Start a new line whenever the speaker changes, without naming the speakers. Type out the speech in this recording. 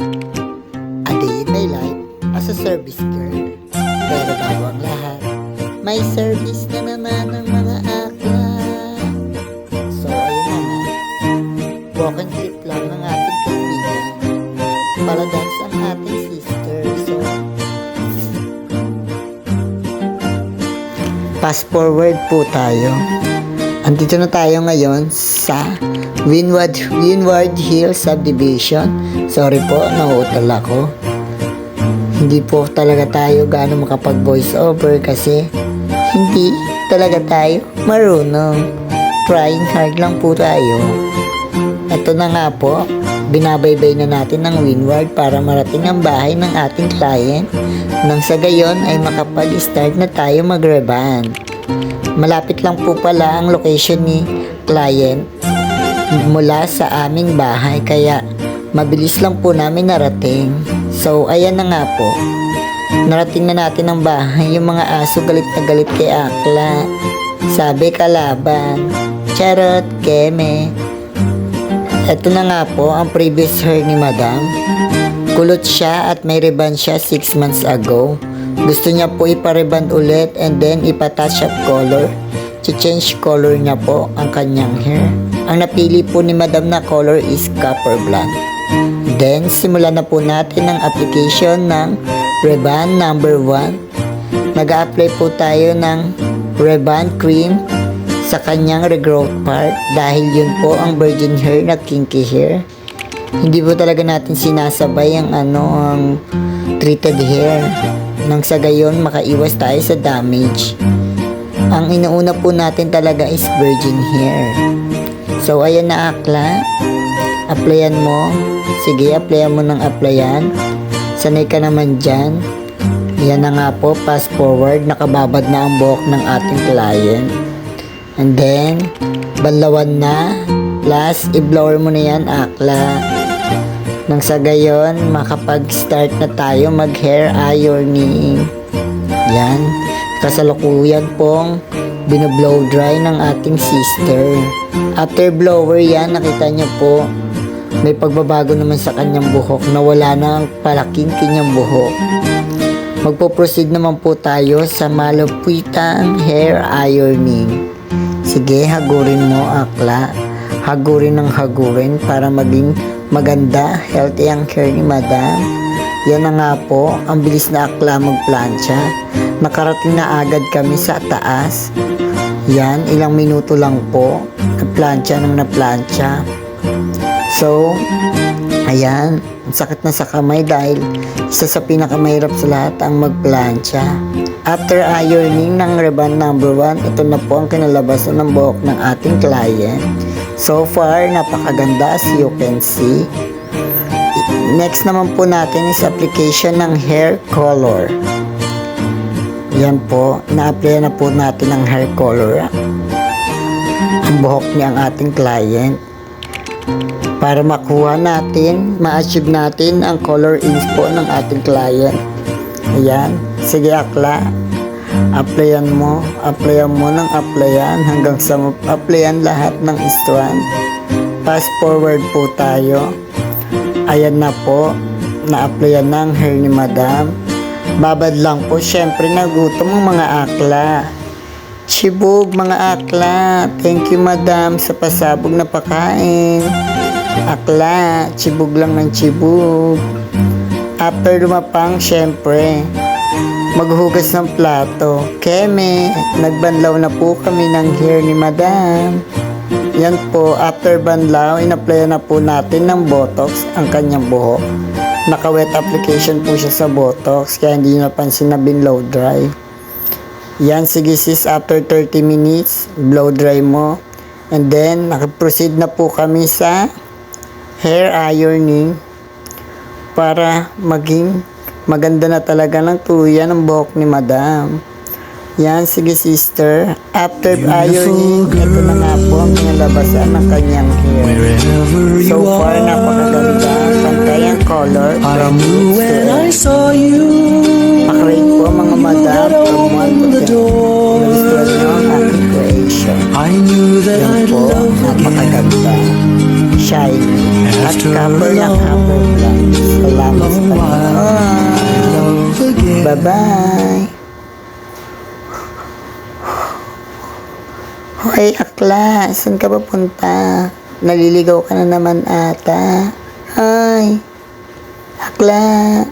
A day in my life as a service girl. Pero bago ang lahat, may service na naman ng mga akla. So ayun na nga, walking trip lang ng ating kaibigan. Paladance ang ating sister. So, fast forward po tayo. Andito na tayo ngayon sa Windward Hills Subdivision. Sorry po, nauutal ako. Hindi po talaga tayo gaano makapag voice over kasi hindi talaga tayo marunong. Trying hard lang po tayo. Ito na nga po, binabaybay na natin ng Windward para marating ang bahay ng ating client. Nang sa gayon ay makapag-start na tayo mag-reband. Malapit lang po pala ang location ni client mula sa aming bahay kaya mabilis lang po namin narating. So ayan na nga po, narating na natin ang bahay. Yung mga aso galit na galit kay Akla. Sabi kalaban, charot, keme. Ito na nga po ang previous hair ni Madam. Kulot siya at may reband siya 6 months ago. Gusto niya po ipa-reband ulit and then ipa-touch up color. Change color niya po ang kanyang hair. Ang napili po ni Madam na color is copper blonde. Then simulan na po natin ang application ng reband number 1. Nag-a-apply po tayo ng reband cream sa kanyang regrowth part dahil yun po ang virgin hair na kinky hair. Hindi po talaga natin sinasabay ang treated hair. Nang sa gayon makaiwas tayo sa damage. Ang inuuna po natin talaga is virgin hair. So ayan na Akla, applyan mo. Sige, applyan mo ng applyan. Sanay ka naman dyan. Yan na nga po, fast forward, nakababad na ang buhok ng ating client. And then banlawan na. Plus i-blower mo na yan Akla. Nang sa gayon, makapag-start na tayo mag-hair ironing. Yan. Kasalukuyan pong binoblow dry ng ating sister. After blower yan, nakita niyo po, may pagbabago naman sa kanyang buhok na wala na ang palaking kanyang buhok. Magpo-proceed naman po tayo sa malupitang hair ironing. Sige, hagurin mo Akla. Hagurin ng hagurin para maging maganda, healthy ang hair ni Madam. Yan na nga po, ang bilis na Akla magplancha. Nakarating na agad kami sa taas. Yan, ilang minuto lang po. Naplantsa ng naplantsa. So, ayan, sakit na sa kamay dahil isa sa pinakamahirap sa lahat ang magplancha. After ironing ng reband number 1, ito na po ang kinalabasan ng buhok ng ating client. So far, napakaganda as you can see. Next naman po natin is application ng hair color. Yan po, na-apply na po natin ang hair color. Ang buhok niya ang ating client. Para makuha natin, ma-achieve natin ang color inspo ng ating client. Ayan, sige Akla. Applyan mo ng applyan hanggang sa applyan lahat ng strand. Fast forward po tayo. Ayan na po, na-applyan ng hair ni Madam. Babad lang po, syempre nagutom ang mga Akla. Chibog mga Akla. Thank you Madam sa pasabog na pakain. Akla, chibog lang ng chibog. After lumapang, syempre maghugas ng plato. Keme, nagbanlaw na po kami ng hair ni Madam. Yan po, after banlaw, in-apply na po natin ng botox ang kanyang buhok. Naka-wet application po siya sa botox, kaya hindi napansin na binlow dry. Yan, sige sis, after 30 minutes, blow dry mo. And then, nakaproceed na po kami sa hair ironing para maging maganda na talaga ng tuluyan ng buhok ni Madam. Yan, sige sister. After ironing, ito na nga po ang kinalabasan ng kanyang hair. So far, napakaganda. Pantay ang color. From roots to end. Pakrate po mga Madam from 1 to 10. Nagustuhan nyo ang aking creation. Yan po, napakaganda. Shiny. At cover ng cover lang. So Bye! Hoy, akla, saan ka papunta? Naliligaw ka na naman ata. Hoy, akla.